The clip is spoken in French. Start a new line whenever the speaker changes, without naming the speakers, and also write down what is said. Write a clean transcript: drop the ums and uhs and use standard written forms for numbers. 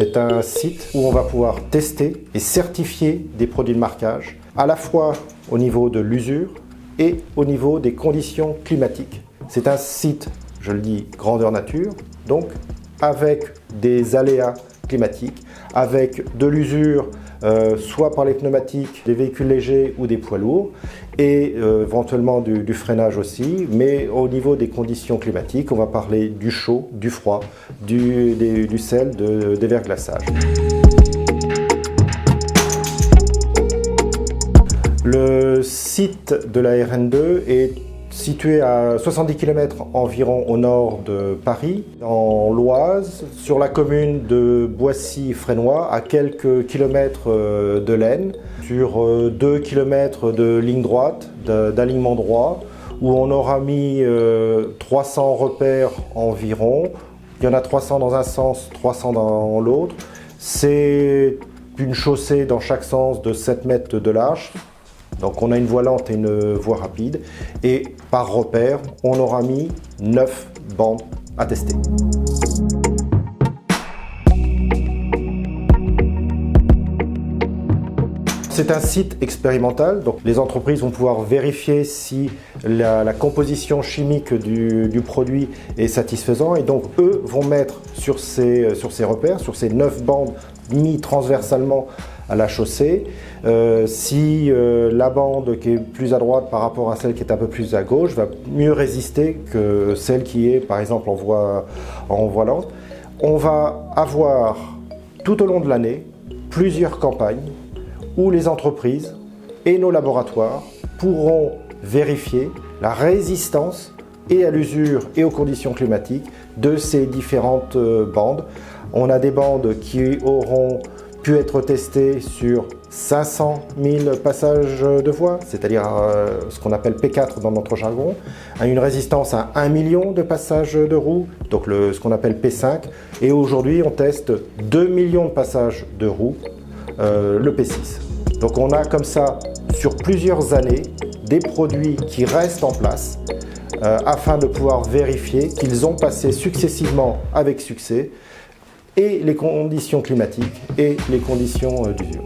C'est un site où on va pouvoir tester et certifier des produits de marquage, à la fois au niveau de l'usure et au niveau des conditions climatiques. C'est un site, je le dis, grandeur nature, donc avec des aléas climatiques, avec de l'usure, soit par les pneumatiques des véhicules légers ou des poids lourds, et éventuellement du freinage aussi, mais au niveau des conditions climatiques, on va parler du chaud, du froid, du sel, des verglaçages. Le site de la RN2 est situé à 70 km environ au nord de Paris, dans l'Oise, sur la commune de Boissy-Fresnoy, à quelques kilomètres de l'Aisne, sur 2 km de ligne droite, d'alignement droit, où on aura mis 300 repères environ. Il y en a 300 dans un sens, 300 dans l'autre. C'est une chaussée dans chaque sens de 7 mètres de large. Donc on a une voie lente et une voie rapide, et par repère, on aura mis 9 bandes à tester. C'est un site expérimental, donc les entreprises vont pouvoir vérifier si la composition chimique du produit est satisfaisante, et donc eux vont mettre sur ces repères, sur ces 9 bandes mis transversalement à la chaussée, si la bande qui est plus à droite par rapport à celle qui est un peu plus à gauche va mieux résister que celle qui est par exemple en voie lente. On va avoir tout au long de l'année plusieurs campagnes où les entreprises et nos laboratoires pourront vérifier la résistance et à l'usure et aux conditions climatiques de ces différentes bandes. On a des bandes qui auront pu être testées sur 500 000 passages de voie, c'est-à-dire ce qu'on appelle P4 dans notre jargon, à une résistance à 1 million de passages de roues, donc ce qu'on appelle P5, et aujourd'hui on teste 2 millions de passages de roues, le P6. Donc on a comme ça, sur plusieurs années, des produits qui restent en place afin de pouvoir vérifier qu'ils ont passé successivement avec succès et les conditions climatiques et les conditions d'usure.